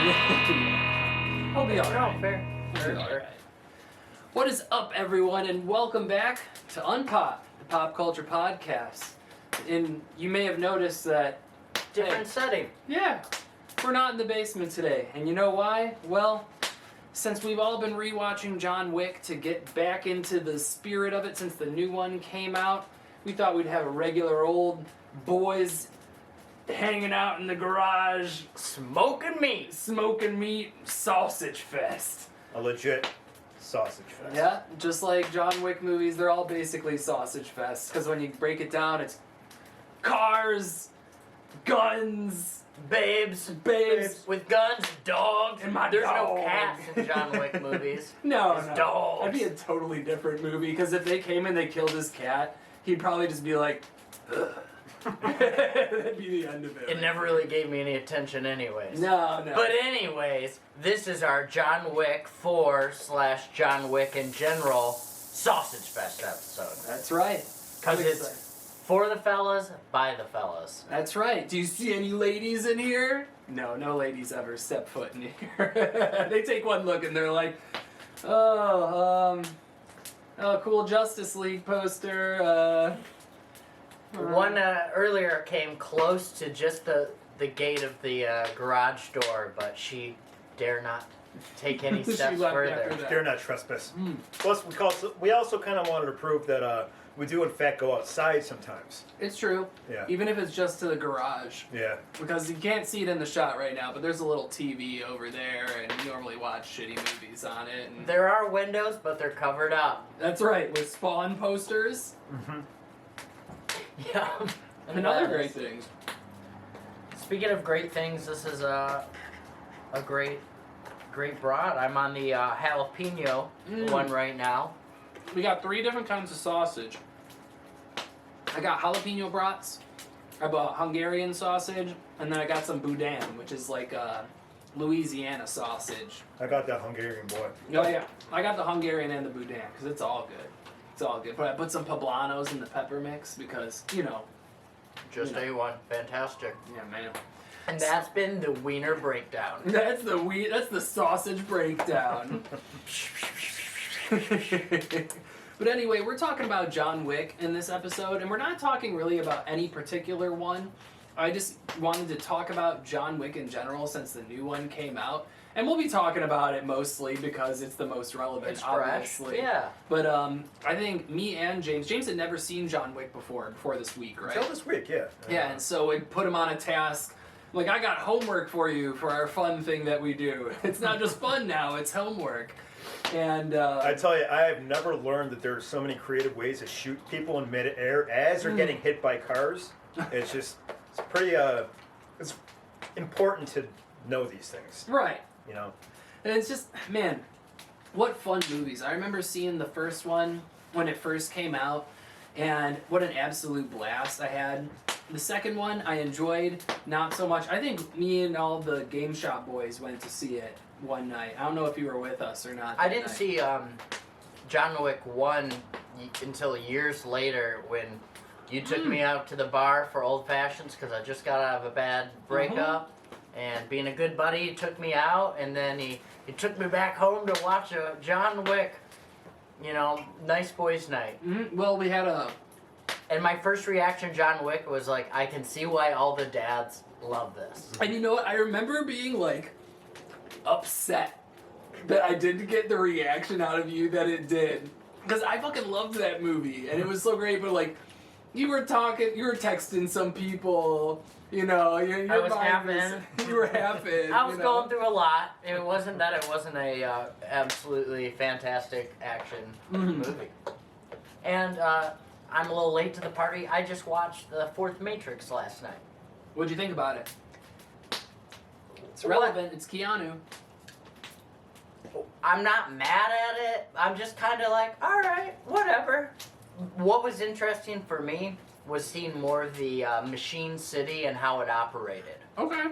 He'll be alright. No, fair. What is up, everyone, and welcome back to Unpop, the pop culture podcast. And you may have noticed that... Different setting. Yeah, we're not in the basement today. And you know why? Well, since we've all been rewatching John Wick to get back into the spirit of it since the new one came out, we thought we'd have a regular old boys hanging out in the garage, Smoking meat. sausage fest. A legit sausage fest. Yeah, just like John Wick movies, they're all basically sausage fests. Because when you break it down, it's cars, guns, Babes with guns, dogs. And my There's dog. no cats in John Wick movies. No, It's no. dogs. That'd be a totally different movie. Because if they came and they killed his cat, he'd probably just be like, ugh. That'd be the end of it. It never really gave me any attention anyways. No. But anyways, this is our John Wick 4/ John Wick in general Sausage Fest episode. That's right. Because I'm it's excited. for the fellas, by the fellas. That's right. Do you see any ladies in here? No ladies ever step foot in here. They take one look and they're like, oh, cool Justice League poster. One earlier came close to just the gate of the garage door, but she dare not take any She steps left further. after that. Dare not trespass. Plus, we also kind of wanted to prove that we do, in fact, go outside sometimes. It's true. Yeah. Even if it's just to the garage. Yeah. Because you can't see it in the shot right now, but there's a little TV over there, and you normally watch shitty movies on it. And There are windows, but they're covered up. that's right, with Spawn posters Mm-hmm. Yeah. and other great things. Speaking of great things, this is a great broad. I'm on the jalapeno one right now. We got 3 different kinds of sausage. I got jalapeno brats, I bought Hungarian sausage, and then I got some boudin, which is like Louisiana sausage. I got that Hungarian boy. Oh yeah, I got the Hungarian and the boudin, because it's all good. It's all good. But I put some poblanos in the pepper mix, because, you know. Just A1. Fantastic. Yeah, man. And that's been the wiener breakdown. That's the sausage breakdown. But anyway, we're talking about John Wick in this episode, and we're not talking really about any particular one. I just wanted to talk about John Wick in general since the new one came out. And we'll be talking about it mostly because it's the most relevant, It's fresh. obviously. Yeah. But I think me and James had never seen John Wick before this week, right? Until this week, yeah. Yeah, and so we put him on a task. Like, I got homework for you for our fun thing that we do. It's not just fun now, it's homework. And I tell you, I have never learned that there are so many creative ways to shoot people in midair as they're getting hit by cars. It's pretty, it's important to know these things, right. you know? And it's just, man, what fun movies. I remember seeing the first one when it first came out, and what an absolute blast I had. The second one I enjoyed not so much. I think me and all the Game Shop boys went to see it one night. I don't know if you were with us or not. I that didn't night. see John Wick 1 until years later when you took me out to the bar for Old Fashions because I just got out of a bad breakup. And being a good buddy, he took me out, and then he took me back home to watch a John Wick, nice boys night. Mm-hmm. Well, we had a... And my first reaction to John Wick was like, I can see why all the dads love this. And you know what? I remember being, like, upset that I didn't get the reaction out of you that it did. Because I fucking loved that movie, and it was so great, but, like, you were texting some people, your I was half mind in. You were half in. I was going through a lot. It wasn't a absolutely fantastic action movie. And I'm a little late to the party. I just watched the 4th Matrix last night. What'd you think about it? It's relevant. It's Keanu. I'm not mad at it. I'm just kind of like, all right, whatever. What was interesting for me was seeing more of the Machine City and how it operated. Okay.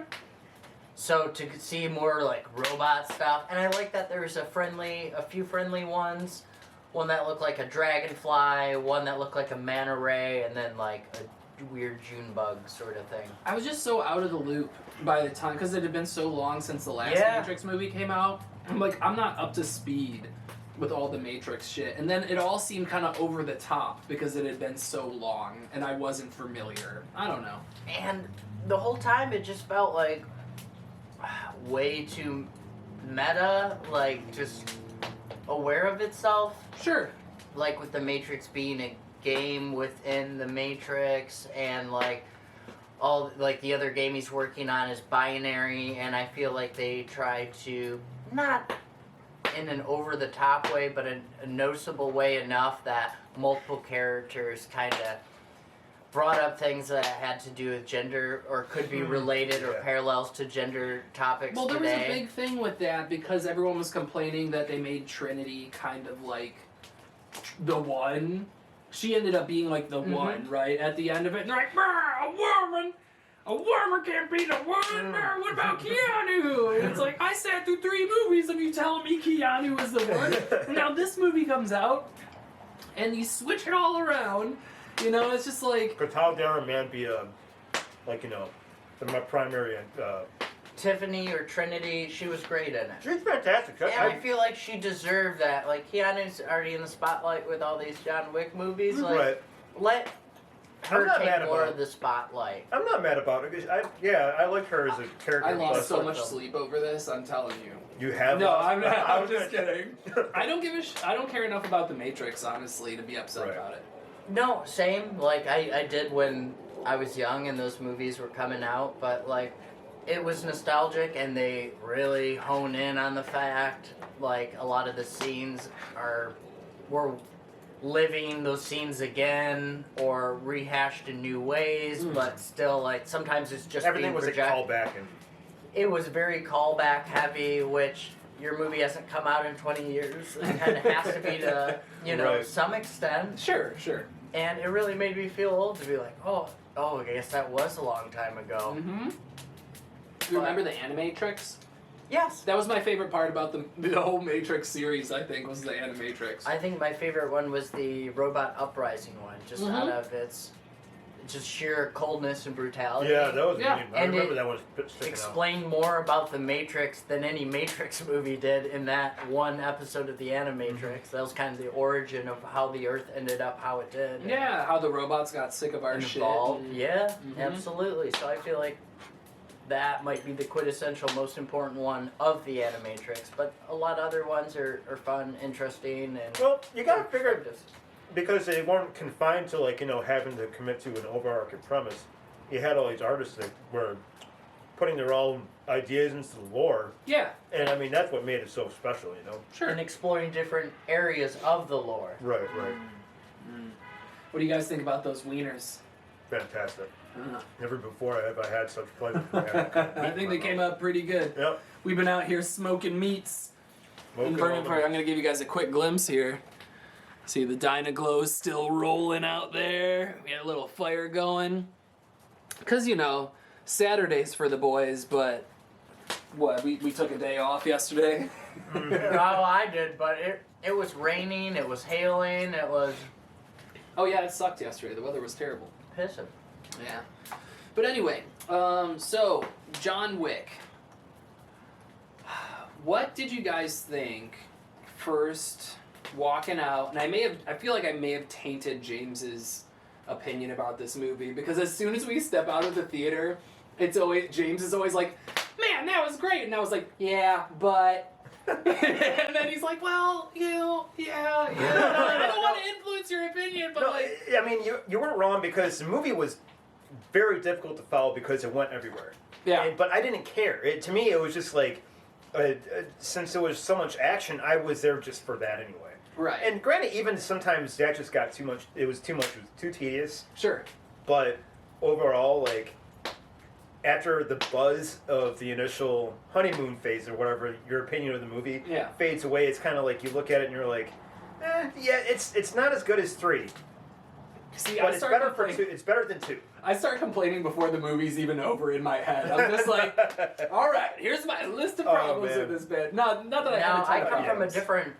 So to see more like robot stuff, and I like that there's a few friendly ones. One that looked like a dragonfly, one that looked like a manta ray, and then like weird June bug sort of thing. I was just so out of the loop by the time, because it had been so long since the last Yeah. Matrix movie came out. I'm like, I'm not up to speed with all the Matrix shit. And then it all seemed kind of over the top because it had been so long and I wasn't familiar. I don't know. And the whole time it just felt like way too meta, like just aware of itself. Sure. Like with the Matrix being a game within the Matrix, and like all like the other game he's working on is binary, and I feel like they try to, not in an over the top way, but a noticeable way enough that multiple characters kind of brought up things that had to do with gender or could be related or parallels to gender topics. Well, there was today. a big thing with that because everyone was complaining that they made Trinity kind of like the one. She ended up being like the one, right? At the end of it, and they're like, a woman can't be the one. What about Keanu? And it's like, I sat through 3 movies of you telling me Keanu was the one. Now this movie comes out, and you switch it all around. You know, it's just like... Could how dare a man be my primary Tiffany or Trinity, she was great in it. She's fantastic. And I feel like she deserved that. Like, Keanu's already in the spotlight with all these John Wick movies. Like, right. let her not mad take more about of the spotlight. I'm not mad about it. I like her as a character. I lost but so much sleep over this, I'm telling you. You have? No, lost? I'm not. I I'm was just gonna- kidding. I don't give a I don't care enough about the Matrix, honestly, to be upset Right. about it. No, same. Like, I did when I was young and those movies were coming out, but, like, it was nostalgic, and they really hone in on the fact, like, a lot of the scenes were living those scenes again or rehashed in new ways, but still, like, sometimes it's just Everything being was a projected. callback, and It was very callback heavy, which your movie hasn't come out in 20 years. It kind of has to be to, Right. some extent. Sure. And it really made me feel old to be like, oh, I guess that was a long time ago. Mm-hmm. Do you remember the Animatrix? Yes. That was my favorite part about the whole Matrix series, I think, was the Animatrix. I think my favorite one was the Robot Uprising one, just out of its just sheer coldness and brutality. yeah, that was. Yeah. Mean. I And remember it that one sticking out. Explained more about the Matrix than any Matrix movie did in that one episode of the Animatrix. That was kind of the origin of how the Earth ended up how it did. Yeah, how the robots got sick of our And shit. evolved. and- Yeah, absolutely. So I feel like that might be the quintessential most important one of the Animatrix, but a lot of other ones are fun, interesting, and Well, you gotta figure perspectives. because they weren't confined to having to commit to an overarching premise. You had all these artists that were putting their own ideas into the lore, Yeah, and I mean that's what made it so special. sure. And exploring different areas of the lore. Right. What do you guys think about those wieners? Fantastic. Uh, Never before have I had such pleasure. I think they came out pretty good. Yep. We've been out here smoking meats. Smoking And burning all the- fire. I'm gonna give you guys a quick glimpse here. See the Dynaglow's still rolling out there. We had a little fire going. Cause Saturday's for the boys, but we took a day off yesterday. Oh, I did, but it was raining, it was hailing, it was Oh yeah, it sucked yesterday. The weather was terrible. pissing. Yeah. But anyway, so John Wick. What did you guys think first walking out? And I feel like I may have tainted James's opinion about this movie because as soon as we step out of the theater, James is always like, "Man, that was great," and I was like, "Yeah, but." And then he's like, "Well, yeah." I don't want to influence your opinion, but No, like, I mean you weren't wrong because the movie was very difficult to follow because it went everywhere. yeah, But I didn't care. To me, it was just like, since there was so much action, I was there just for that anyway. right, And granted, even sometimes that just got too much. It was too much. It was too tedious. sure, But overall, like, after the buzz of the initial honeymoon phase or whatever your opinion of the movie Yeah. fades away, it's kind of like you look at it and you're like, yeah, it's not as good as 3. See, But I it's start better for complaining. two. It's better than 2. I start complaining before the movie's even over in my head. I'm just like, all right, here's my list of Oh, problems man. with this bit. Not that I Now, had a I ton of come from a problems. different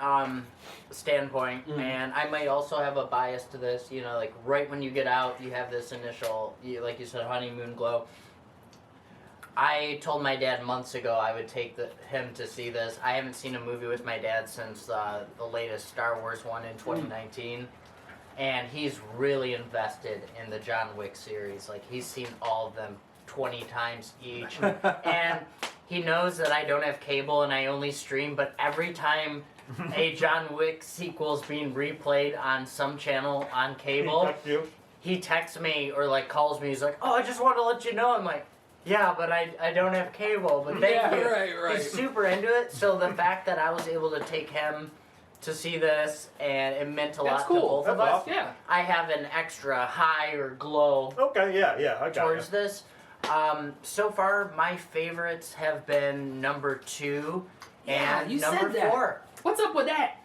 standpoint, Mm. and I might also have a bias to this. You know, like right when you get out, you have this initial, like you said, honeymoon glow. I told my dad months ago I would take him to see this. I haven't seen a movie with my dad since the latest Star Wars one in 2019. And he's really invested in the John Wick series. Like, he's seen all of them 20 times each. And he knows that I don't have cable and I only stream, but every time a John Wick sequel is being replayed on some channel on cable, he texts me or, like, calls me. He's like, oh, I just want to let you know. I'm like, yeah, but I don't have cable, but thank Yeah, you. right. He's super into it, so the fact that I was able to take him to see this, and it meant a That's lot cool. to both of That's us. awesome. Yeah. I have an extra high or glow Okay, yeah, I got towards it. this. So far, my favorites have been number 2 Yeah, and you number said that. 4. What's up with that?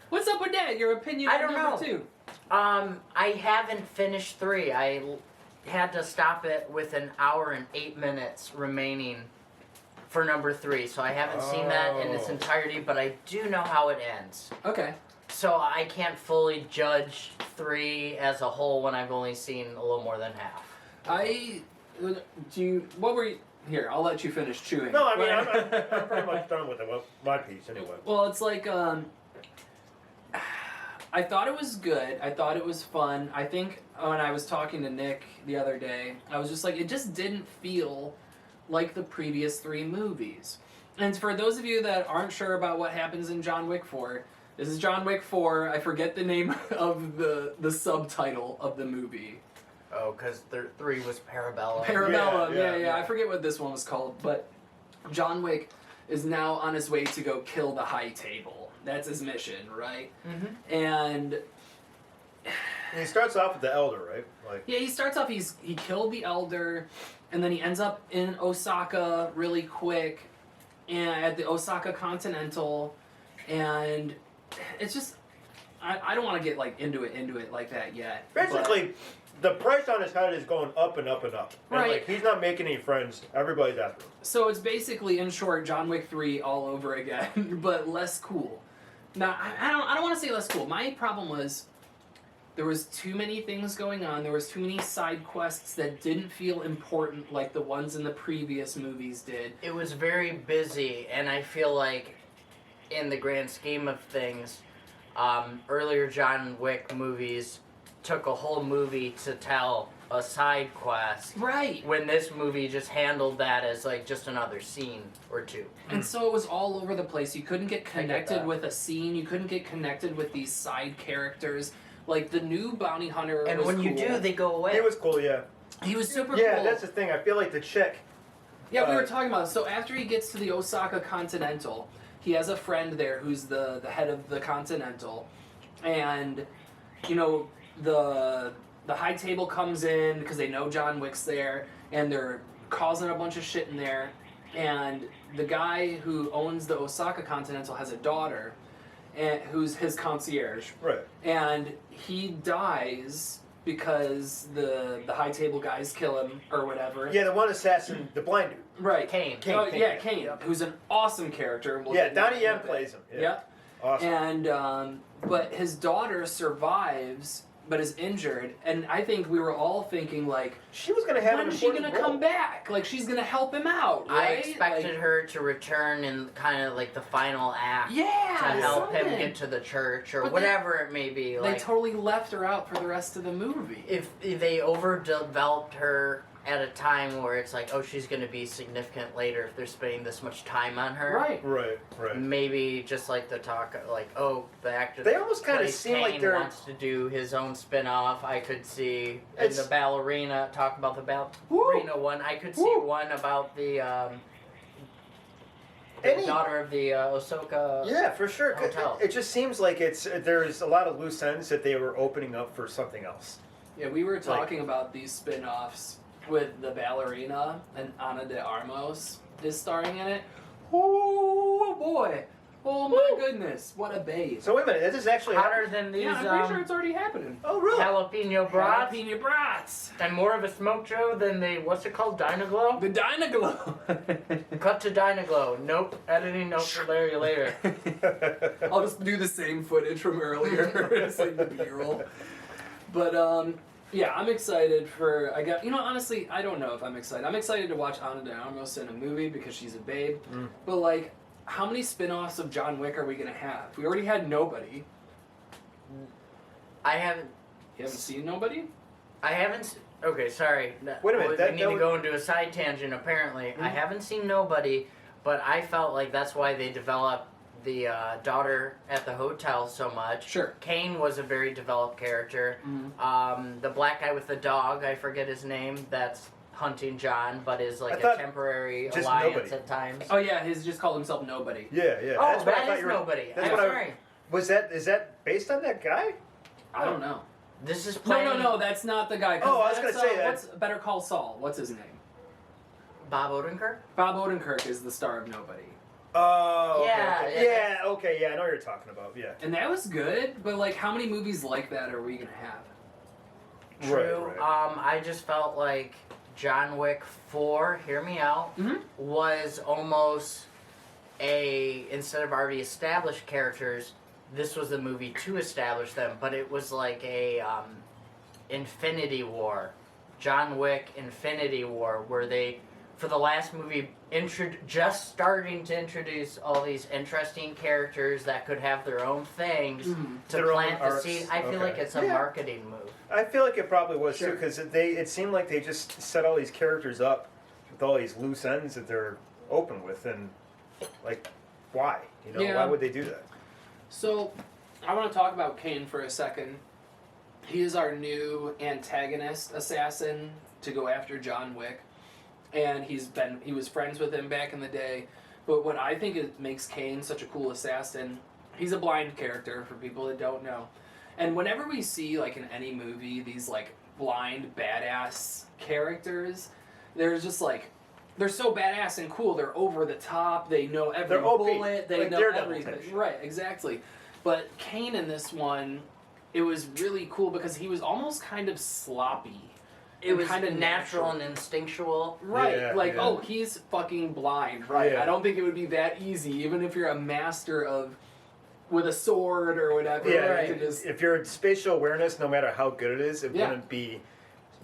What's up with that? Your opinion I on don't number know. 2? I haven't finished 3. I had to stop it with an hour and 8 minutes remaining for number 3, so I haven't seen that in its Oh. entirety, but I do know how it ends. Okay. So I can't fully judge 3 as a whole when I've only seen a little more than half. What were you... Here, I'll let you finish chewing. No, I mean, I'm pretty much done with my piece anyway. Well, it's like, I thought it was good. I thought it was fun. I think when I was talking to Nick the other day, I was just like, it just didn't feel like the previous 3 movies. And for those of you that aren't sure about what happens in John Wick 4, this is John Wick 4. I forget the name of the subtitle of the movie. Oh, because 3 was Parabellum. Parabellum, Yeah. yeah. I forget what this one was called, but John Wick is now on his way to go kill the High Table. That's his mission, right? Mm-hmm. And He starts off with the Elder, right? Like, yeah, he starts off. He killed the Elder, and then he ends up in Osaka really quick, and at the Osaka Continental, and it's just I don't want to get like into it like that yet. but- basically, the price on his head is going up and up and up. And Right. like, he's not making any friends. Everybody's after him. So it's basically, in short, John Wick 3 all over again, but less cool. Now, I don't want to say less cool. My problem was there was too many things going on. There was too many side quests that didn't feel important like the ones in the previous movies did. It was very busy, and I feel like, in the grand scheme of things, earlier John Wick movies took a whole movie to tell a side quest, Right. when this movie just handled that as like just another scene or 2. And so it was all over the place. You couldn't get get connected that. with a scene. You couldn't get connected with these side characters. Like the new bounty hunter And was when you cool. do, they go away. It was cool, yeah. He was super Yeah, cool. that's the thing. I feel like the chick. Yeah, we Uh, were talking about it. So after he gets to the Osaka Continental, he has a friend there who's the head of the Continental, and you know the High Table comes in because they know John Wick's there, and they're causing a bunch of shit in there, and the guy who owns the Osaka Continental has a daughter, and who's his concierge, Right. and he dies because the High Table guys kill him or whatever. Yeah, the one assassin, the blind dude. Right. Kane. Kane. Oh, yeah, Kane, who's an awesome character. We'll Yeah, get into Donnie that in a Yen bit. plays him. Yeah. Yeah. Awesome. And, but his daughter survives, but is injured, and I think we were all thinking, like, She was going to have when an is she gonna important role. come back? Like, she's gonna help him out, I right? expected Like, her to return in kind of like the final act Yeah, to help him something. get to the church or But whatever it may be. They Like, totally left her out for the rest of the movie. if they overdeveloped her at a time where it's like, oh, she's going to be significant later if they're spending this much time on her. Right. Right. Maybe just like the talk, like, oh, the actor. They that almost kinda plays seem like Kane they're- wants to do his own spin-off. I could see in It's- the ballerina, talk about the Woo! ballerina one. I could see Woo! one about the Any- daughter of the Osaka. Yeah, for sure. Hotel. It just seems like there's a lot of loose ends that they were opening up for something else. Yeah, we were talking about these spin-offs with the ballerina, and Ana de Armas is starring in it. Oh boy! Oh my goodness, what a babe. So wait a minute, this is actually Hotter than these Yeah, I'm pretty sure it's already happening. Oh really? jalapeno brats. Jalapeno brats. And more of a smoke show than the, what's it called, Dynaglow? The Dynaglow. Cut to Dynaglow. Nope. Editing note for Larry later. I'll just do the same footage from earlier. It's like the B-roll. But yeah, I'm excited for. Honestly, I don't know if I'm excited. I'm excited to watch Ana de Armas in a movie because she's a babe. But like, how many spin-offs of John Wick are we gonna have? We already had Nobody. I haven't. You haven't seen Nobody? Okay, sorry. Wait a minute, We need to go into a side tangent, apparently. I haven't seen Nobody, but I felt like that's why they developed the daughter at the hotel so much. Sure. Kane was a very developed character. The black guy with the dog, I forget his name, that's hunting John, but is like a temporary just alliance Nobody. at times. Oh yeah, he's just called himself Nobody. Yeah. Oh, That's what I that thought is you were. Nobody. That's I'm what I- sorry. Is that based on that guy? I don't know. This is playing No, that's not the guy. 'Cause Oh, I was that's, gonna say that. What's Better Call Saul? What's his name? Bob Odenkirk? Bob Odenkirk is the star of Nobody. Oh, okay, Yeah, okay. yeah. Okay, yeah, I know what you're talking about. Yeah. And that was good, but like, how many movies like that are we gonna have? True. Right. I just felt like John Wick 4, hear me out, was almost instead of already established characters, this was the movie to establish them, but it was like a Infinity War. John Wick Infinity War, where they, for the last movie, just starting to introduce all these interesting characters that could have their own things to Their own plant the arcs. seed. I feel Okay. like it's a marketing move. I feel like it probably was too, Sure. because it seemed like they just set all these characters up with all these loose ends that they're open with, and like, why? Yeah. Why would they do that? So, I want to talk about Kane for a second. He is our new antagonist assassin to go after John Wick, and he was friends with him back in the day. But what I think makes Kane such a cool assassin, he's a blind character for people that don't know. And whenever we see, like, in any movie, these, like, blind, badass characters, they're just, like, they're so badass and cool. They're over the top. They know every They're OP, bullet. They like know Daredevil type everything. shit. Right, exactly. But Kane in this one, it was really cool because he was almost kind of sloppy. It was kind of natural and instinctual. Right, Yeah, like, yeah. oh, he's fucking blind, right? Yeah. I don't think it would be that easy, even if you're a master of, with a sword or whatever. Yeah, right? To just, if your spatial awareness, no matter how good it is, it Yeah. wouldn't be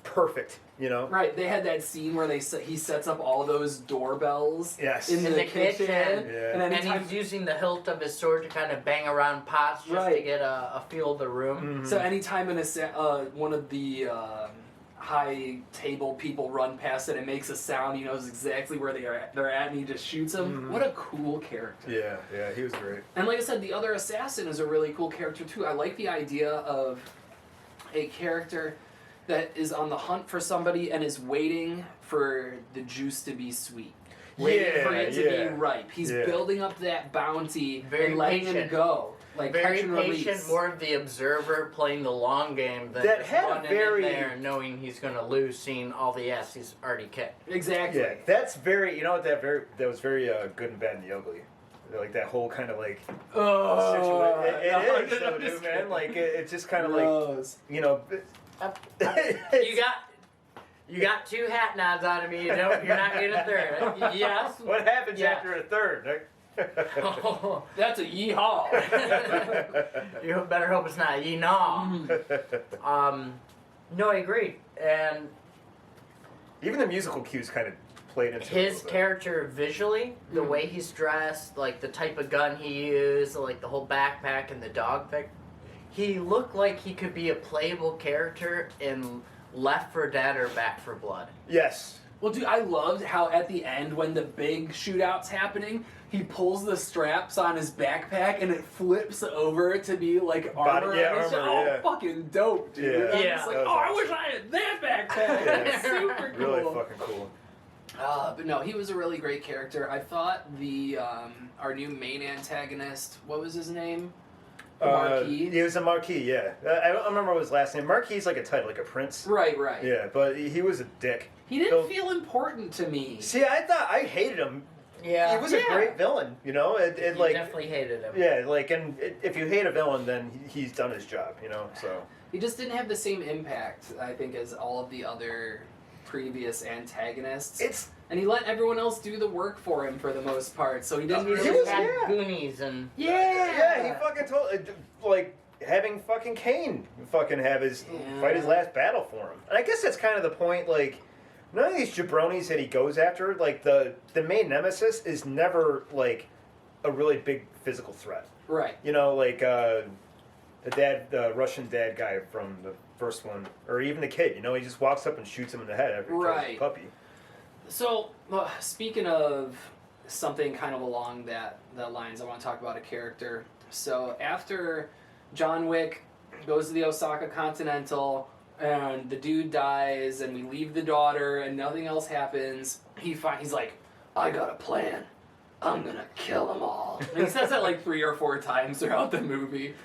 perfect. right, they had that scene where he sets up all those doorbells Yes. in In the the kitchen. Yeah. and And anytime, he's using the hilt of his sword to kind of bang around pots just to Right. get a feel of the room. so anytime one of the high table people run past it and makes a sound, he knows exactly where they're at, and he just shoots them. What a cool character. Yeah, he was great. And like I said, the other assassin is a really cool character too. I like the idea of a character that is on the hunt for somebody and is waiting for the juice to be sweet. Waiting for it to be ripe. He's building up that bounty Very and letting him patient. go. Like Very catch and patient, release. more of the observer playing the long game than That just had a running very- in there knowing he's going to lose, seeing all the ass he's already kicked. Exactly. Yeah, that's very. You know what? That was very good and bad and the ugly. Like that whole kind of like Oh, situation. It is, though, dude, man. Like it's just kind of like You got two hat nods out of me. You're not getting a third. Yes. What happens Yeah. after a third? That's a yeehaw. You better hope it's not yeehaw. No, I agree. And Even the musical cues kind of played into it a his little bit. character visually, the way he's dressed, like the type of gun he used, like the whole backpack and the dog pick, he looked like he could be a playable character in Left 4 Dead or Back 4 Blood. Yes. Well, dude, I loved how at the end, when the big shootout's happening, he pulls the straps on his backpack and it flips over to be like armor. yeah, and it's just, armor, yeah. fucking dope, dude. Yeah. I'm Yeah. just like, That was I awesome. wish I had that backpack. Yeah. That's super cool. Really fucking cool. But no, he was a really great character. I thought our new main antagonist, what was his name? The Marquis? He was a Marquis, yeah. I don't remember what his last name. Marquis is like a title, like a prince. Right. Yeah, but he was a dick. He didn't feel important to me. See, I thought I hated him Yeah. he was a great villain, you know. It You like definitely hated him. yeah, like if you hate a villain, then he's done his job, you know. So He just didn't have the same impact, I think, as all of the other previous antagonists. And he let everyone else do the work for him for the most part, so he didn't He really... was- had yeah. Goonies and yeah, he fucking told like having fucking Kane fucking have his fight his last battle for him. And I guess that's kind of the point. Like none of these jabronis that he goes after, like the main nemesis is never like a really big physical threat. Right. You know, like the Russian dad guy from the first one, or even the kid. You know, he just walks up and shoots him in the head after he kills Right. the puppy. So, speaking of something kind of along that lines, I want to talk about a character. So, after John Wick goes to the Osaka Continental, and the dude dies, and we leave the daughter, and nothing else happens, he's like, I got a plan. I'm gonna kill them all. And he says that like 3 or 4 times throughout the movie.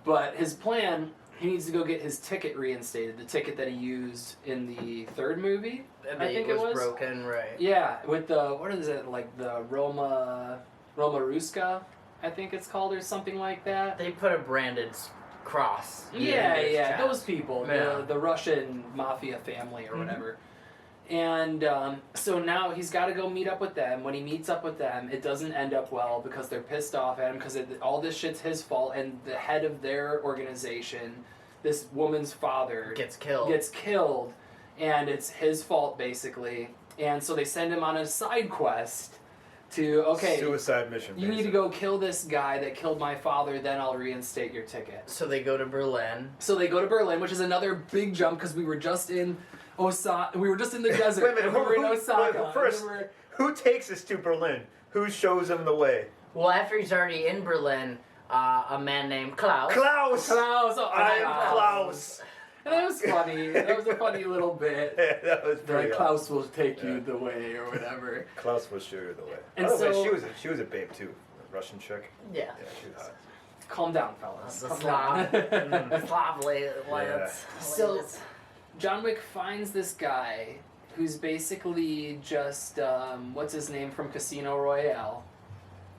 But his plan, he needs to go get his ticket reinstated, the ticket that he used in the 3rd movie. I think it was broken, right? Yeah, with the, what is it, like the Roma Ruska, I think it's called, or something like that. They put a branded cross. Yeah, in his chest. those people, Yeah. the Russian mafia family or whatever. And so now he's got to go meet up with them. When he meets up with them, it doesn't end up well because they're pissed off at him because all this shit's his fault. And the head of their organization, this woman's father, Gets killed. and it's his fault basically. And so they send him on a side quest to Suicide mission. you need to go kill this guy that killed my father, then I'll reinstate your ticket. So they go to Berlin. So they go to Berlin, which is another big jump because we were just in Osaka. We were just in the desert. Wait a minute, and we were in Osaka. wait, first, and we were- who takes us to Berlin? Who shows him the way? Well, after he's already in Berlin, a man named Klaus. Klaus! Klaus. Oh, I am Klaus. And that was funny. That was a funny little bit. Yeah, that was pretty Like, awesome. Klaus will take you the way or whatever. Klaus will show you the way. And By the way, so- she was a babe too, a Russian chick. Yeah. Yeah, she was hot. Calm down, fellas. The Calm Slav. down. Slav lads. So, John Wick finds this guy who's basically just, what's his name from Casino Royale?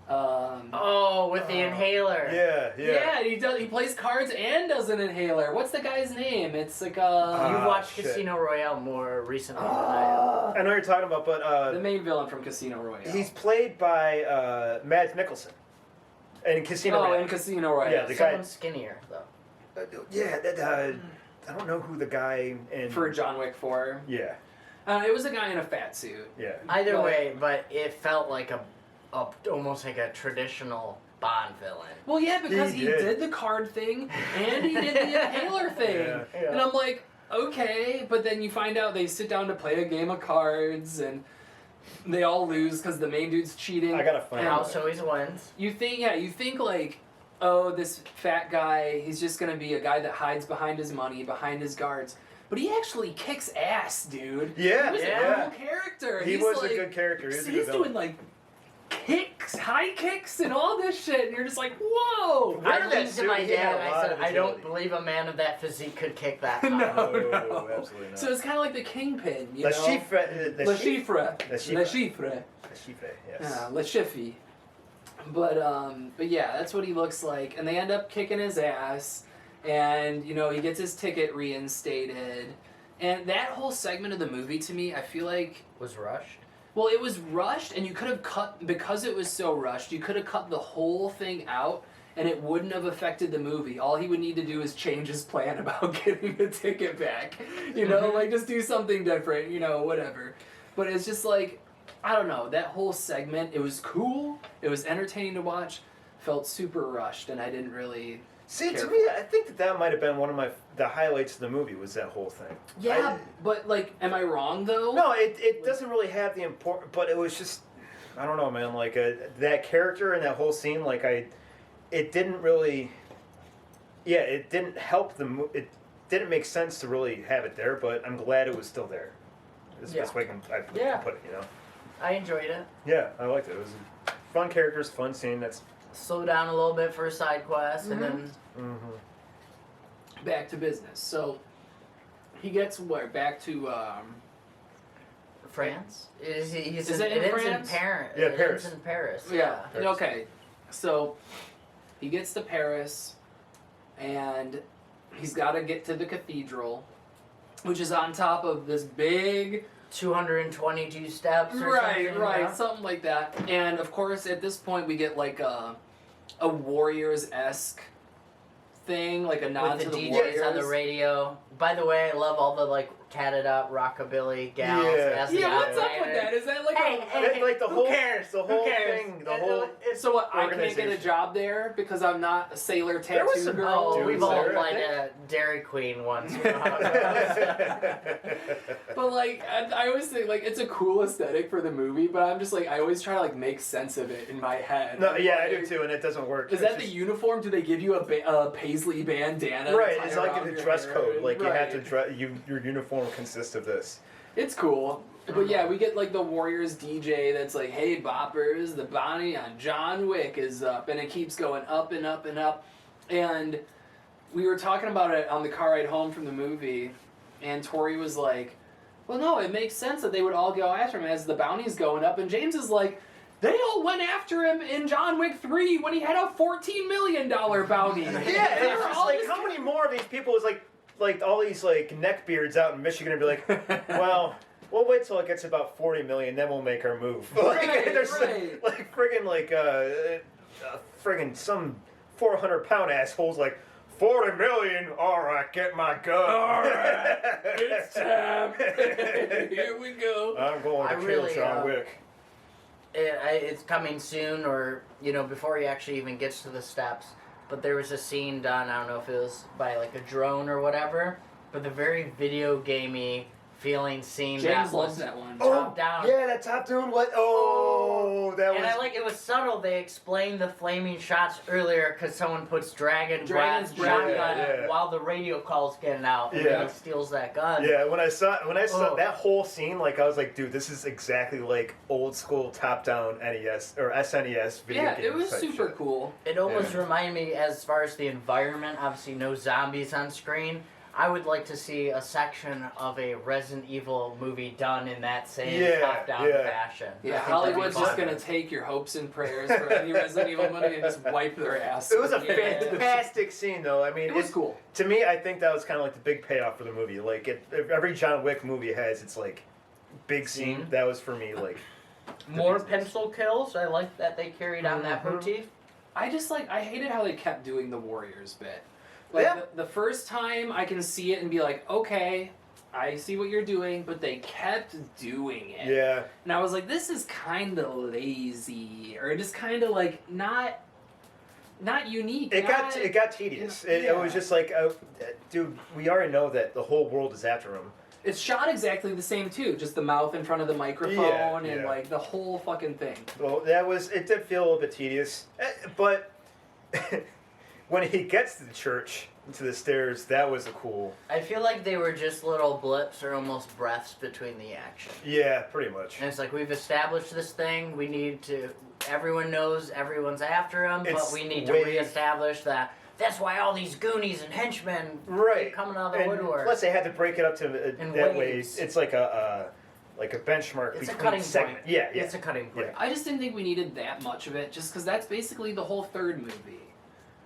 Oh, with the inhaler. Yeah. He plays cards and does an inhaler. What's the guy's name? It's like You've watched shit. Casino Royale more recently than I I know what you're talking about, but the main villain from Casino Royale. he's played by Mads Mikkelsen in Casino Royale. in Casino Royale. Yeah, am. the guy. Someone skinnier, though. I don't know who the guy in. For John Wick 4. Yeah, It was a guy in a fat suit. yeah. Either Well- way, but it felt like a almost like a traditional Bond villain. Well, yeah, because He he did. did the card thing and he did the inhaler thing. Yeah. And I'm like, okay, but then you find out they sit down to play a game of cards and they all lose because the main dude's cheating. I gotta find And out. Klaus always wins. You think like, oh, this fat guy, he's just gonna be a guy that hides behind his money, behind his guards. But he actually kicks ass, dude. Yeah, He was yeah. a cool character. He He's was like, a good character. He was a good he's villain. doing like kicks, high kicks, and all this shit, and you're just like, whoa. Where I did that leaned to suit- my he had dad a and I lot said, of I don't agility. believe a man of that physique could kick that high. No. No, absolutely not. So it's kind of like the Kingpin, you Le know? Chiffre. Le Chiffre. Le Chiffre. Le Chiffre. Le Chiffre, yes. Yeah, Le Chiffy. But yeah, that's what he looks like. And they end up kicking his ass. And, you know, he gets his ticket reinstated. And that whole segment of the movie, to me, I feel like... Was rushed. Well, it was rushed, and you could have cut... Because it was so rushed, you could have cut the whole thing out, and it wouldn't have affected the movie. All he would need to do is change his plan about getting the ticket back. You know, like, just do something different, you know, whatever. But it's just like... I don't know, that whole segment, it was cool, it was entertaining to watch, felt super rushed, and I didn't really... See, to care me, for it. I think that might have been one of the highlights of the movie was that whole thing. Yeah, but, like, am I wrong, though? No, it doesn't really have the important, but it was just, I don't know, man, like, that character and that whole scene, like, it didn't really, yeah, it didn't help it didn't make sense to really have it there, but I'm glad it was still there. That's the best way I can put it, you know? I enjoyed it. Yeah, I liked it. It was fun characters, fun scene, that's... Slow down a little bit for a side quest, and then Back to business. So, he gets where? Back to, France? He's Is in, it in ends France? in Paris. Yeah, It Paris. ends in Paris. Yeah. Paris. Okay. So he gets to Paris, and he's got to get to the cathedral, which is on top of this big. 222 steps or Right, something. right, yeah? something like that. And of course, at this point, we get like a Warriors-esque thing, like a nod With to the the DJs Warriors. on the radio. By the way, I love all the like tatted up rockabilly gals. Yeah. as the Yeah, what's up with operator. that? Is that like Hey, a... hey, Like the who whole, cares? the Who whole cares? thing, the whole. So what, I can't get a organization. job there because I'm not a sailor There was tattoo some girl? Oh, dudes we've all there, I applied think. at Dairy Queen once. You know how it goes. But like, I always think like it's a cool aesthetic for the movie, but I'm just like, I always try to like make sense of it in my head. No, yeah, I Like, do too, and it doesn't work. Is It's that the just- uniform? Do they give you a paisley bandana? to Right, tie it's like around a your dress hair? code. Like you have to Right. dress. Your uniform consists of this. It's cool. But yeah, we get like the Warriors DJ that's like, hey boppers, the bounty on John Wick is up, and it keeps going up and up and up. And we were talking about it on the car ride home from the movie, and Tori was like, well no, it makes sense that they would all go after him as the bounty's going up, and James is like, they all went after him in John Wick 3 when he had a $14 million bounty. Yeah, and They it's were just all like just- how many more of these people is like all these like neckbeards out in Michigan and be like, well, we'll wait till it gets about 40 million, then we'll make our move. Like Right, there's right. like friggin' friggin' some 400-pound assholes like 40 million. All right, get my gun. All right, it's time. Here we go. I'm going to I kill really, John Wick. It's coming soon, or before he actually even gets to the steps. But there was a scene done. I don't know if it was by like a drone or whatever. But the very video gamey feeling scene James that loves was that one. top down. Yeah, that top doing what? Oh, that And was. I like it was subtle. They explained the flaming shots earlier because someone puts Dragon's Dragon's breath, shotgun yeah. while the radio call's getting out, and Yeah. he steals that gun. Yeah, when I saw Oh. that whole scene, like I was like, dude, this is exactly like old school top down NES or SNES video Yeah, game. it was type super shit. cool. It almost reminded me, as far as the environment, obviously no zombies on screen. I would like to see a section of a Resident Evil movie done in that same Yeah, top-down yeah. fashion. I Yeah, think that'd be Hollywood's just fun. gonna take your hopes and prayers for any Resident Evil movie and just wipe their ass. It was a Yeah. fantastic scene, though. I mean, It was cool. to me, I think that was kind of like the big payoff for the movie. Like, every John Wick movie has its like big scene. Mhm. That was for me like More business. pencil kills. I like that they carried on that Mhm. motif. I hated how they kept doing the Warriors bit. Like Yeah. the first time I can see it and be like, okay, I see what you're doing, but they kept doing it. yeah. And I was like, this is kind of lazy, or just kind of like not unique. It not- got tedious. It was Yeah. just like, dude, we already know that the whole world is after him. It's shot exactly the same too, just the mouth in front of the microphone and yeah. like the whole fucking thing. Well, it did feel a little bit tedious, but when he gets to the church, to the stairs, that was a cool. I feel like they were just little blips or almost breaths between the action. Yeah, pretty much. And it's like, we've established this thing, we need to, everyone knows everyone's after him, but It's we need to way- reestablish that. That's why all these Goonies and henchmen Right. keep coming out of the And woodwork. plus, they had to break it up to In that waves. way. It's like a benchmark It's a between cutting segment. point. Yeah, yeah. It's a cutting point. Yeah. I just didn't think we needed that much of it, just because that's basically the whole third movie.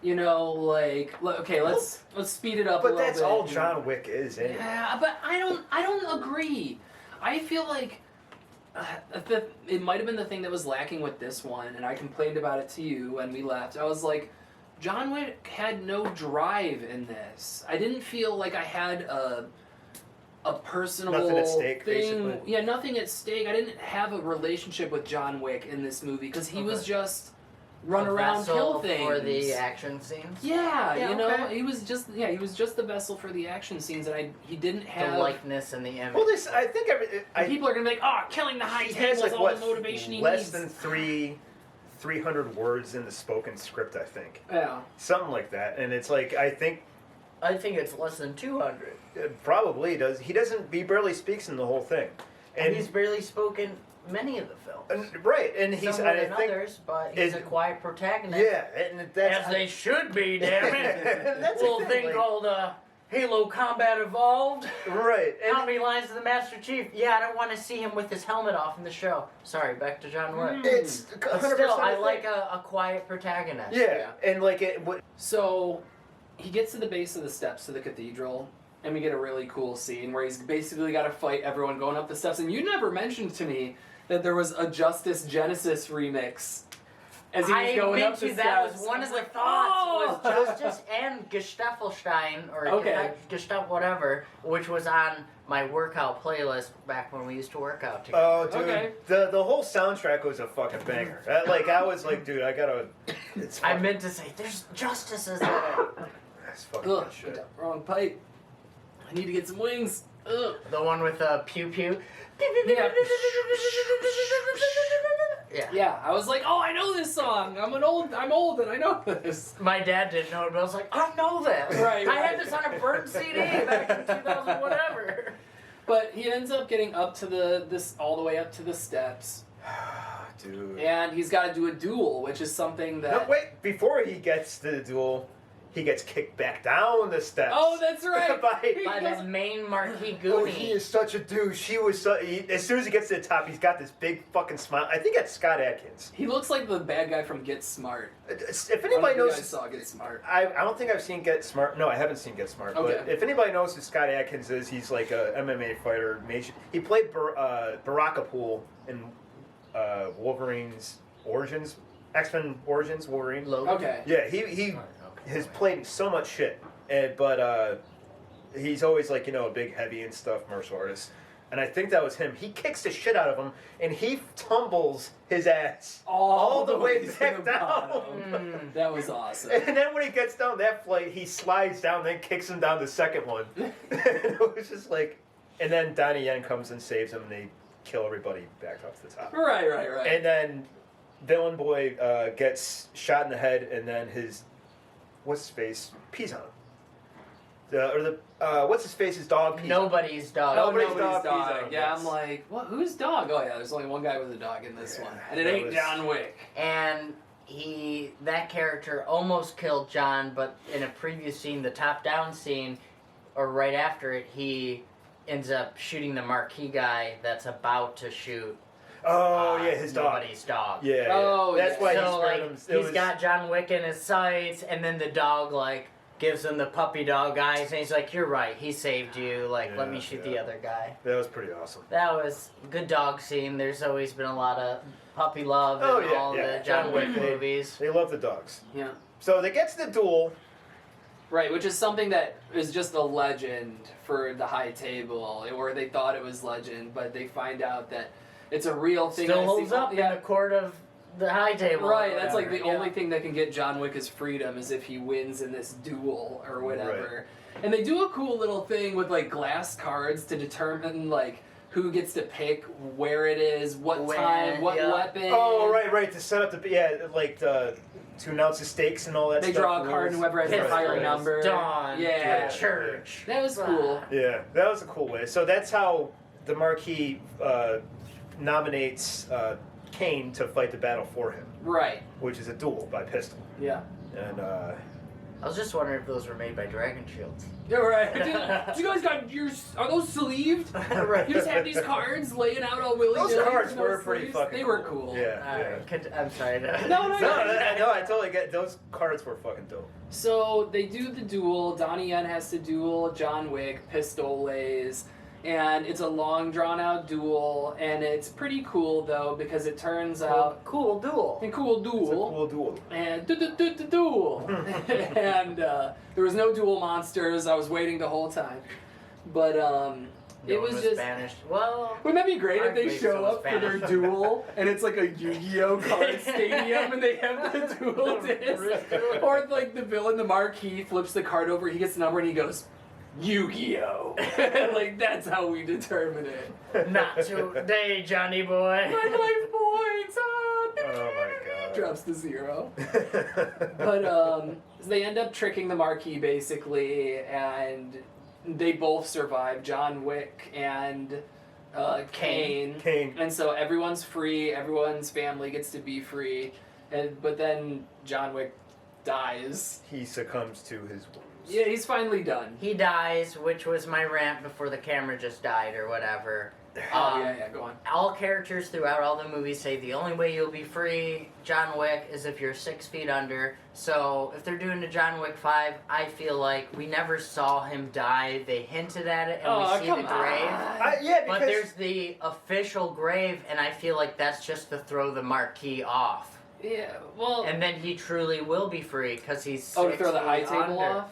You know, like okay, let's speed it up a But little that's bit. all John Wick is. Anyway. Yeah, but I don't agree. I feel like it might have been the thing that was lacking with this one, and I complained about it to you when we left. I was like, John Wick had no drive in this. I didn't feel like I had a personal Nothing at stake, thing. basically. Yeah, nothing at stake. I didn't have a relationship with John Wick in this movie because he was just run A around, vessel kill things for the action scenes. Yeah, Yeah, you know, okay. he was just the vessel for the action scenes, and he didn't have. The likeness and the image. Well, this I think and people are gonna be like, "Oh, killing the high he table has is like all what the motivation he less needs." than 300 words in the spoken script. I think Yeah, something like that, and it's like I think I think it's less than 200. it probably does. He doesn't. He barely speaks in the whole thing, And he's barely spoken many of the films. right, and he's. Some more I than think others, but he's a it- quiet protagonist. yeah, and that's As they should be, damn it. That's the Little thing, thing like- called Halo Combat Evolved. Right. How And many lines of the Master Chief? Yeah, I don't want to see him with his helmet off in the show. Sorry, back to John Wick. it's 100% But still, I a thing. like a quiet protagonist. Yeah, and like it. So he gets to the base of the steps to the cathedral, and we get a really cool scene where he's basically got to fight everyone going up the steps. And you never mentioned to me that there was a Justice Genesis remix as he was I going up the mentioned steps. that was one of the thoughts Oh! was Justice and Gestaffelstein or Okay. Gestaff whatever, which was on my workout playlist back when we used to work out together. Oh, dude, Okay. the whole soundtrack was a fucking banger. I was like, dude, I gotta. It's I fucking, meant to say there's justices in it. that's fucking Ugh, good shit. wrong pipe. I need to get some wings. Ugh. The one with pew pew. Yeah. Yeah. Yeah, I was like, oh, I know this song. I'm old and I know this. My dad didn't know it, but I was like, I know this. Right, I had right. this on a burnt CD back in 2000 whatever. But he ends up getting up to this all the way up to the steps, Dude. and he's got to do a duel, which is something that. No, wait. Before he gets to the duel, he gets kicked back down the steps. Oh, that's right. By the main marquee Oh, goonie. he is such a douche. He was as soon as he gets to the top, he's got this big fucking smile. I think that's Scott Adkins. He looks like the bad guy from Get Smart. If I don't know anybody if you knows, guys saw Get Smart. I don't think I've seen Get Smart. No, I haven't seen Get Smart. But Okay. if anybody knows who Scott Adkins is, he's like a MMA fighter. He played Barakapool in Wolverine's Origins, X-Men Origins Wolverine. Logan. Okay. Yeah, he has played so much shit, but he's always like a big heavy and stuff martial artist. And I think that was him. He kicks the shit out of him, and he tumbles his ass all the way to back the down. bottom. That was awesome. And then when he gets down that flight, he slides down, then kicks him down the second one. And it was just like, and then Donnie Yen comes and saves him, and they kill everybody back up to the top. Right. And then Villain Boy gets shot in the head, and then what's his face pees on him. What's his face? His dog pees on him. Nobody's dog. Nobody's Nobody's dog pees on him, Yeah, yes. I'm like, what? Whose dog? Oh yeah, there's only one guy with a dog in this Yeah, one, and it that ain't was- John Wick. And that character almost killed John, but in a previous scene, the top-down scene, or right after it, he ends up shooting the marquee guy that's about to shoot. Oh yeah, his dog. Nobody's dog. Yeah. Oh, That's yeah. why So he like spared him. he's got John Wick in his sights, and then the dog like gives him the puppy dog eyes, and he's like, "You're right, he saved you. Like, let me Yeah, shoot yeah. the other guy." That was pretty awesome. That was a good dog scene. There's always been a lot of puppy love in Oh, yeah, all yeah. the John Wick They- movies. They love the dogs. Yeah. So they get to the duel. Right, which is something that is just a legend for the high table, or they thought it was legend, but they find out that it's a real thing. Still and it's holds the- up yeah. in the court of the high table. Right, that's like the Yeah. only thing that can get John Wick his freedom is if he wins in this duel or whatever. And they do a cool little thing with like glass cards to determine like who gets to pick where it is, what When, time, what yeah. weapon. Oh right, to set up to announce the stakes and all that They stuff. draw a card and whoever has the Pistols, higher number. Dawn, Yeah. church. That was cool. Yeah, that was a cool way. So that's how the Marquis nominates Kane to fight the battle for him, Right. which is a duel by pistol. Yeah. And I was just wondering if those were made by Dragon Shields. Yeah, right. Do you guys got yours? Are those sleeved? Right. You just have these cards laying out all willy nilly. those cards were pretty fucking. They were cool. Yeah. Alright, I'm sorry. No, No, I totally get those cards were fucking dope. So they do the duel. Donnie Yen has to duel John Wick, pistoles, and it's a long, drawn-out duel, and it's pretty cool though because it turns out Cool duel. a cool It's a duel. cool duel. And duel, and there was no duel monsters. I was waiting the whole time, but it No one was just. banished. Well, Wouldn't that be great if they Arguably, show so was up for their Spanish. duel and it's like a Yu-Gi-Oh card stadium and they have the duel disc? Or like the villain, the Marquis, flips the card over, he gets the number and he goes, Yu-Gi-Oh! Like that's how we determine it. not today, Johnny boy. My life points! Oh my god. Drops to 0. But they end up tricking the Marquis basically, and they both survive, John Wick and Kane. Kane. And so everyone's free, everyone's family gets to be free, but then John Wick dies. He succumbs to his Yeah, he's finally done. He dies, which was my rant before the camera just died or whatever. Yeah, go on. All characters throughout all the movies say the only way you'll be free, John Wick, is if you're 6 feet under. So if they're doing a John Wick 5, I feel like we never saw him die. They hinted at it, and we see the grave. Yeah, because But there's the official grave, and I feel like that's just to throw the marquee off. Yeah, well... And then he truly will be free, because he's to 6 throw the feet high table under. off?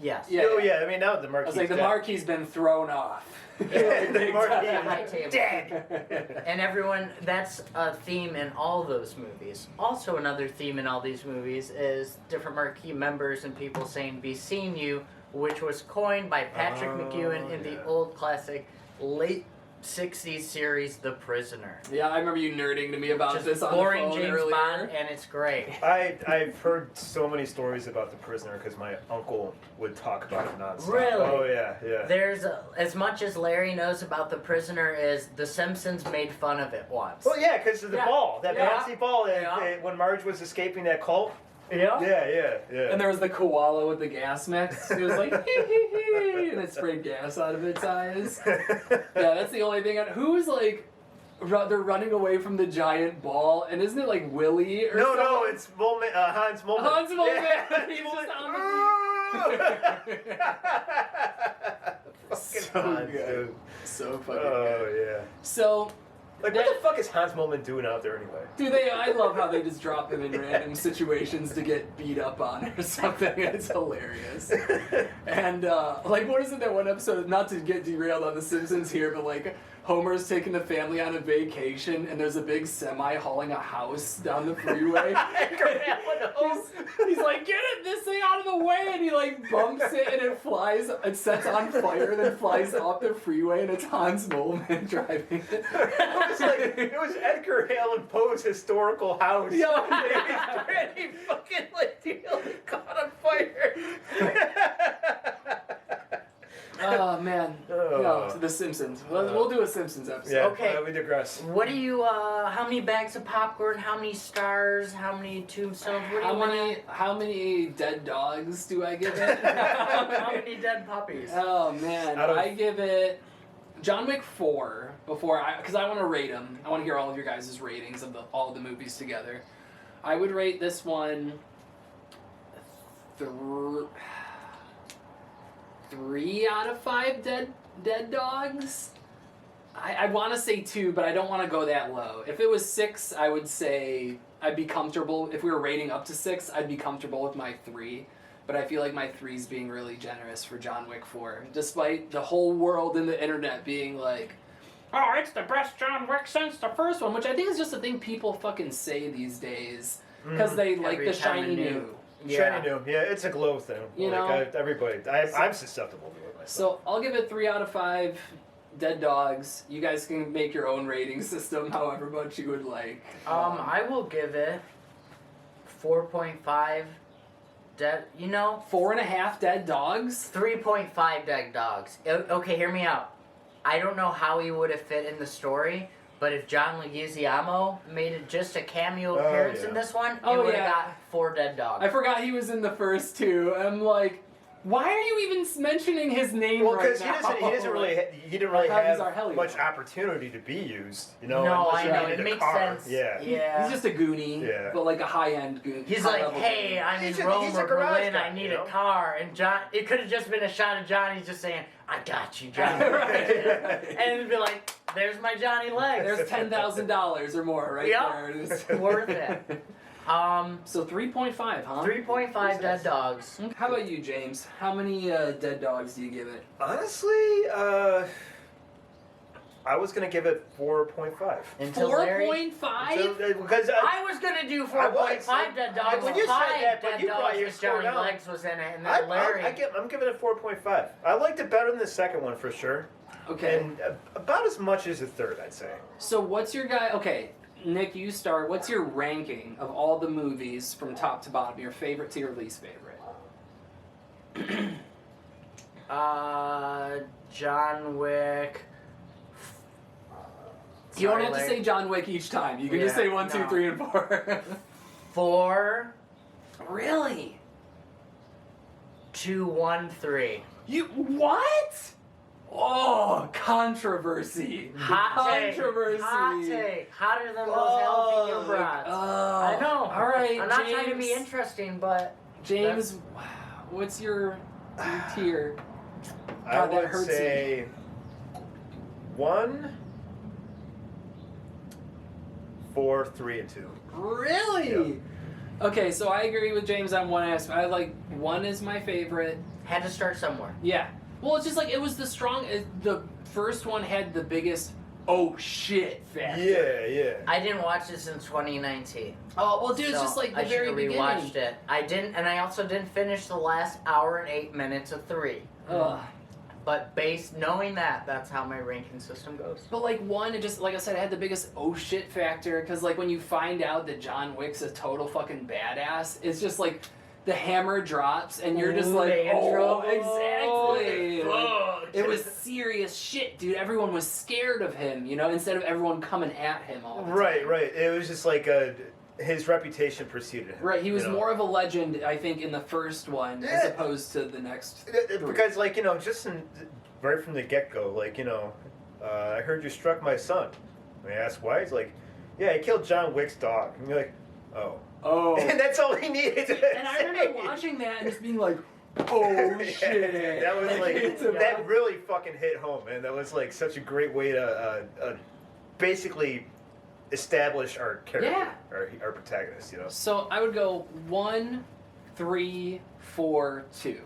Yes. Yeah. Oh, yeah, I mean, now the I marquee. was like, the marquee's been thrown off. Yeah, the marquee. The high table. Dead. And everyone, that's a theme in all those movies. Also, another theme in all these movies is different marquee members and people saying, "Be seen you," which was coined by Patrick McEwen in the old classic late 60s series, The Prisoner. Yeah, I remember you nerding to me about Just this on boring the phone James earlier. Bond, and it's great. I've heard so many stories about The Prisoner because my uncle would talk about it nonstop. Really? Oh, yeah, yeah. There's as much as Larry knows about The Prisoner is The Simpsons made fun of it once. Well, yeah, because of the ball, that Yeah. bouncy ball, Yeah. when Marge was escaping that cult. Yeah. Yeah. And there was the koala with the gas mix. It was like, hee hee hee, and it sprayed gas out of its eyes. Yeah, that's the only thing. Who's like, they're running away from the giant ball, and isn't it like Willie or something? No, it's Hans Molman. Hans Molman. Yeah, He's just on the Fucking So Hans, good. dude. So fucking Oh, good. yeah. So, Like, what the fuck is Hans Molman doing out there anyway? dude, I love how they just drop him in random situations to get beat up on or something. It's hilarious. And, like, what is it that one episode, not to get derailed on The Simpsons here, but, like, Homer's taking the family on a vacation, and there's a big semi hauling a house down the freeway. he's like, get this thing out of the way, and he, like, bumps it, and it flies, it sets on fire, and then flies up the freeway, and it's Hans Molman driving it. It was Edgar Allan Poe's historical house. Yeah. And he fucking caught on fire. Oh man, Oh. no, The Simpsons. We'll do a Simpsons episode. Yeah, Okay. We digress. What do you, how many bags of popcorn, how many stars, how many tombstones, what do you want? How many dead dogs do I give it? How many dead puppies? Oh man, Out of- I give it John Wick 4 because I want to rate them. I want to hear all of your guys' ratings of all of the movies together. I would rate this one 3 out of 5 dead dogs. I want to say 2, but I don't want to go that low. If it was 6, I would say I'd be comfortable. If we were rating up to 6, I'd be comfortable with my 3. But I feel like my 3's being really generous for John Wick 4. Despite the whole world and the internet being like, oh, it's the best John Wick since the first one, which I think is just a thing people fucking say these days. Because they like Every the time shiny they new. do. Shiny new. Yeah, it's a glow thing. You know? Everybody. I'm susceptible to it myself. So I'll give it 3 out of 5 dead dogs. You guys can make your own rating system however much you would like. I will give it 4.5 dead, 4.5 dead dogs? 3.5 dead dogs. Okay, hear me out. I don't know how he would have fit in the story, but if John Leguizamo made it just a cameo appearance in this one, he would have got 4 dead dogs. I forgot he was in the first 2. I'm like, why are you even mentioning his name Well, right because now? he didn't really He's have our heli much guy. opportunity to be used. No, unless I you know, needed it a makes car. sense. Yeah. Yeah. He's just a goonie, Yeah. but like a high-end goonie. He's like, hey, I'm in Rome he's a or garage Berlin, guy, I need you know? a car. And John, it could have just been a shot of Johnny just saying, I got you, Johnny. Right. And it'd be like, there's my Johnny legs. There's $10,000 or more right Yep. there. It's Worth it. So 3.5, huh? 3.5 dead dogs. How about you, James? How many dead dogs do you give it? Honestly, I was gonna give it 4.5. Until Larry. 4.5? Because I was gonna do 4.5 dead dogs. When you said 5 that, but dead you brought dogs your with score Johnny down. Legs was in it, and then Larry. I'm giving it 4.5. I liked it better than the second one for sure. Okay. And about as much as the third, I'd say. So what's your guy? Okay, Nick, you start. What's your ranking of all the movies from top to bottom? Your favorite to your least favorite? John Wick. You don't Sorry, have to Larry. say John Wick each time. You can just Yeah, say 1, 2, no. 3, and 4. 4, Really? 2, 2, 1, 3. You what? Oh, controversy. Hot take. Controversy. Hot take. Hotter than those jalapeno brats. I know. All right, I'm not James. trying to be interesting, but James, what's your tier? I God, that would hurts say 1, 4, 3, and 2. Really? Okay, so I agree with James on one aspect. I like 1 is my favorite. had to start somewhere. Yeah. Well, it's just like it was the first one had the biggest oh shit factor. Yeah. I didn't watch it since 2019. Oh well, dude, it's so just like the I very should've beginning. rewatched it. I didn't, and I also didn't finish the last hour and 8 minutes of 3. Ugh. But knowing that, that's how my ranking system goes. But like 1, it just like I said, it had the biggest oh shit factor because like when you find out that John Wick's a total fucking badass, it's just like the hammer drops and you're just Ooh, like the intro. exactly. Oh, Like, it was serious shit, dude. Everyone was scared of him, you know, instead of everyone coming at him all the time. Right. It was just like his reputation preceded him. Right, he was you know? more of a legend, I think, in the first one as Yeah. opposed to the next 3. Because, like, you know, just right from the get-go, like, you know, I heard you struck my son. And I asked why. He's like, yeah, I killed John Wick's dog. And you're like, oh. Oh. And that's all he needed to And I say. remember watching that and just being like, oh shit. That was like, it's about- that really fucking hit home, man. That was like such a great way to basically establish our character, Yeah. our protagonist, you know. So I would go 1, 3, 4, 2.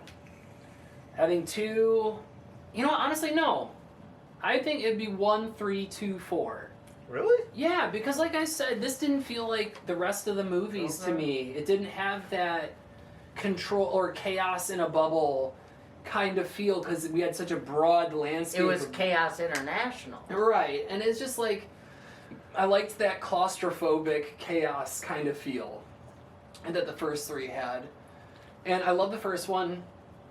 Having 2, you know what, honestly, no. I think it'd be 1, 3, 2, 4. Really? Yeah, because like I said, this didn't feel like the rest of the movies to me. It didn't have that control or chaos in a bubble kind of feel because we had such a broad landscape. It was Chaos International. Right, and it's just like, I liked that claustrophobic chaos kind of feel that the first 3 had. And I love the first one,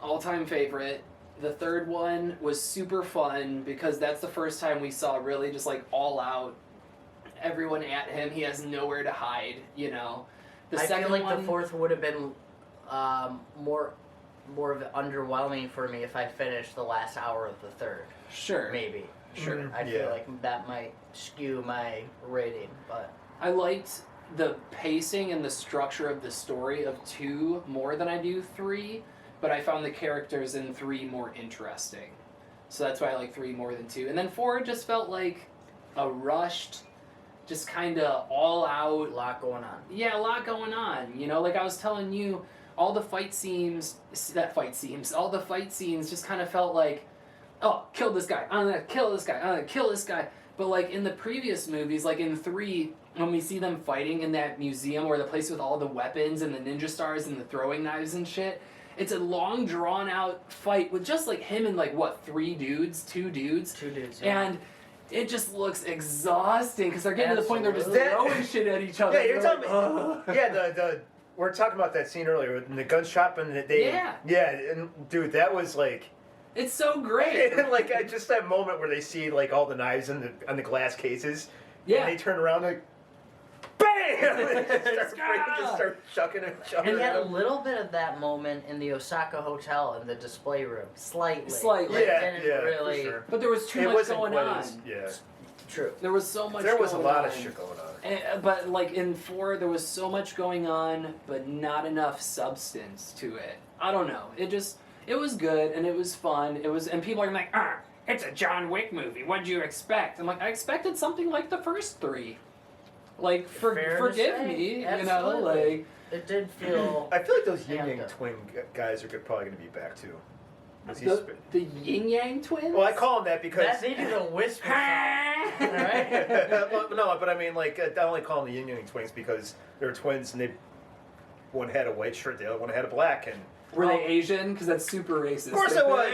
all-time favorite. The third one was super fun because that's the first time we saw really just like all out, everyone at him. He has nowhere to hide, you know. The I second feel like one, the fourth would have been more of it underwhelming for me if I finished the last hour of the third. Sure. Maybe. Sure. I feel like that might skew my rating, but I liked the pacing and the structure of the story of 2 more than I do 3, but I found the characters in 3 more interesting. So that's why I like 3 more than 2. And then 4 just felt like a rushed, just kind of all out. a lot going on. Yeah, a lot going on. You know, like I was telling you, all the fight scenes just kind of felt like, oh, kill this guy, I'm gonna kill this guy, I'm gonna kill this guy. But like in the previous movies, like in 3, when we see them fighting in that museum or the place with all the weapons and the ninja stars and the throwing knives and shit, it's a long drawn out fight with just like him and like what, 2 dudes. 2 dudes. Yeah. And it just looks exhausting because they're getting to the point they're just Absolutely. throwing shit at each other. Yeah, you're They're telling like, me. Yeah, the we're talking about that scene earlier in the gun shop and they. Yeah, and dude, that was like. It's so great. And like just that moment where they see like all the knives on the glass cases. Yeah. And they turn around like. Bam! And just start chucking and chucking. And you had a little bit of that moment in the Osaka hotel in the display room. Slightly. Slightly. Like, Yeah, didn't really. for sure. But there was too It much wasn't going quite on. yeah. True. There was so much There was a going lot on. of shit going on. But like in 4, there was so much going on, but not enough substance to it. I don't know. It was good and it was fun. And people are like, it's a John Wick movie. What'd you expect? I'm like, I expected something like the first 3. Like, Fair to forgive say. me, Absolutely. you know, like. It did feel. I feel like those Yin Yeah, Yang the- twin guys are probably going to be back too. Was he The Yin Yang twins? well, I call them that because. That needed a whisper. Right? Well, no, but I mean, like, I only call them the Yin Yang twins because they're twins and one had a white shirt, the other one had a black, and. Were they Asian? Because that's super racist. Of course it was.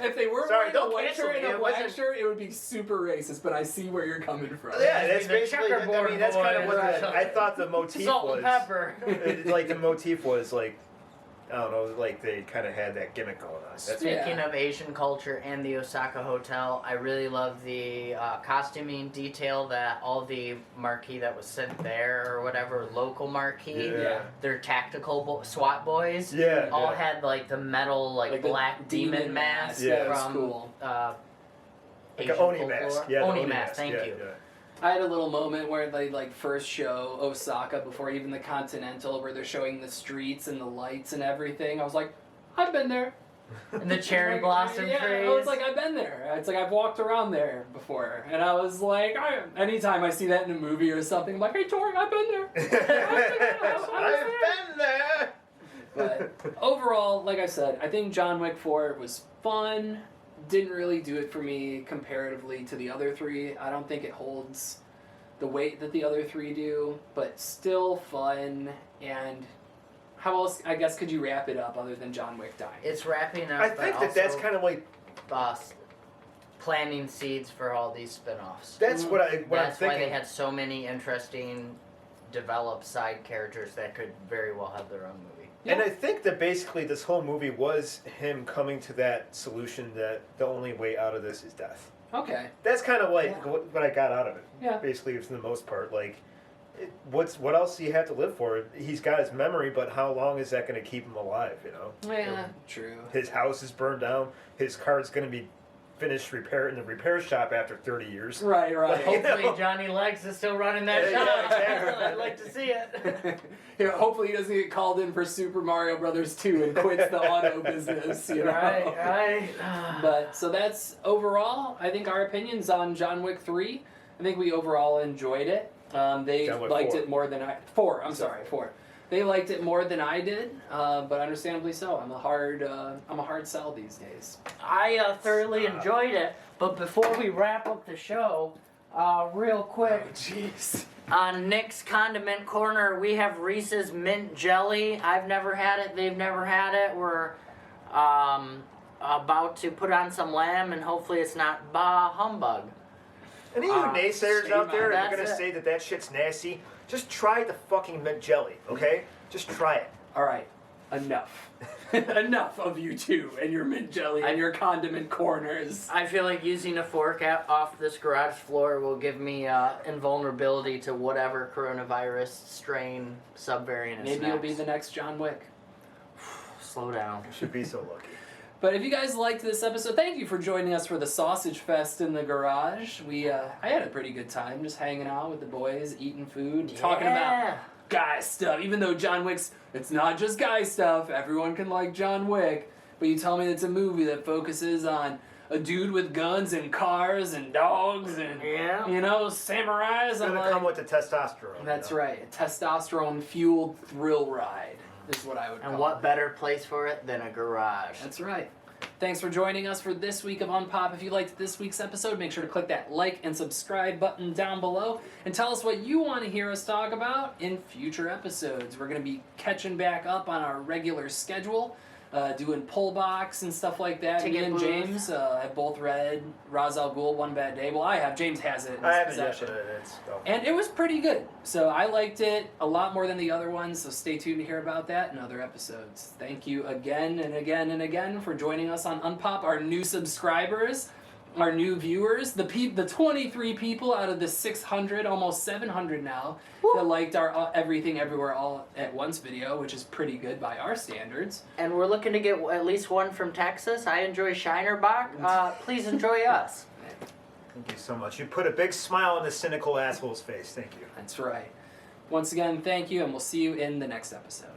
If they were Sorry, wearing don't a white cancel shirt me. and a It black wasn't- shirt, it would be super racist. But I see where you're coming from. Yeah, that's the basically. I checkerboard mean, that's kind of boys. what I thought the motif Salt was. and pepper. Like the motif was like I don't know, like they kind of had that gimmick going on. That's Speaking of Asian culture and the Osaka Hotel, I really love the costuming detail that all the marquee that was sent there or whatever, local marquee, Yeah. their tactical SWAT boys, Yeah, all yeah. had like the metal Like the black demon mask Yeah. That was from cool. like Asian an Oni folklore. mask. Yeah, the Oni mask, thank yeah, you. Yeah. I had a little moment where they like first show Osaka before even the Continental, where they're showing the streets and the lights and everything. I was like, I've been there. And the cherry Like, blossom yeah, trees. I was like, I've been there. It's like I've walked around there before, and I was like, anytime I see that in a movie or something, I'm like, hey Tori, I've been there. I've been there. But overall, like I said, I think John Wick 4 was fun. Didn't really do it for me comparatively to the other three. I don't think it holds the weight that the other three do, but still fun. And how else, I guess, could you wrap it up other than John Wick dying? It's wrapping up. I but think that's also, kind of like planting seeds for all these spin-offs. that's what I'm That's why thinking. they had so many interesting, developed side characters that could very well have their own movie. And I think that basically this whole movie was him coming to that solution that the only way out of this is death. Okay. That's kind of like Yeah. what I got out of it. Yeah. Basically, for the most part, like, what else do you have to live for? He's got his memory, but how long is that going to keep him alive? You know. Yeah, true. His house is burned down. His car's going to be finished in the repair shop after 30 years. Right, right. You know? Hopefully Johnny Legs is still running that Yeah, shop. exactly. I'd like to see it. Yeah, hopefully he doesn't get called in for Super Mario Brothers 2 and quits the auto business, you know? Right. But, so that's overall, I think our opinions on John Wick 3. I think we overall enjoyed it. They John Wick liked 4. it more than I... 4, I'm sorry, 4. They liked it more than I did, but understandably so. I'm a hard sell these days. I thoroughly enjoyed it, but before we wrap up the show, real quick, Jeez. on Nick's Condiment Corner, we have Reese's Mint Jelly. I've never had it. They've never had it. We're about to put on some lamb, and hopefully it's not bah humbug. Any of you naysayers out there that are That's going to it. say that shit's nasty, just try the fucking mint jelly, okay? Just try it. All right, enough. Enough of you two and your mint jelly and your condiment corners. I feel like using a fork off this garage floor will give me invulnerability to whatever coronavirus strain subvariant is Maybe you'll be next. the next John Wick. Slow down. Should be so lucky. But if you guys liked this episode, thank you for joining us for the Sausage Fest in the garage. I had a pretty good time just hanging out with the boys, eating food, and talking about guy stuff. Even though John Wick's, it's not just guy stuff. Everyone can like John Wick. But you tell me it's a movie that focuses on a dude with guns and cars and dogs and, you know, samurais. It's I'm going to like, come with the testosterone. that's you know? right. A testosterone-fueled thrill ride is what I would call And it. what better place for it than a garage? That's right. Thanks for joining us for this week of Unpop. If you liked this week's episode, make sure to click that like and subscribe button down below and tell us what you want to hear us talk about in future episodes. We're going to be catching back up on our regular schedule, doing pull box and stuff like that. Me Ticket and booth. James have both read Ra's al Ghul, One Bad Day. Well, I have. James has it in I his haven't yet, possession. but it's... Oh. And it was pretty good. So I liked it a lot more than the other ones, so stay tuned to hear about that in other episodes. Thank you again and again and again for joining us on Unpop, our new subscribers, our new viewers, the 23 people out of the 600, almost 700 now, that liked our Everything Everywhere All at Once video, which is pretty good by our standards. And we're looking to get at least one from Texas. I enjoy Shinerbach. Please enjoy us. Thank you so much. You put a big smile on this cynical asshole's face. Thank you. That's right. Once again, thank you, and we'll see you in the next episode.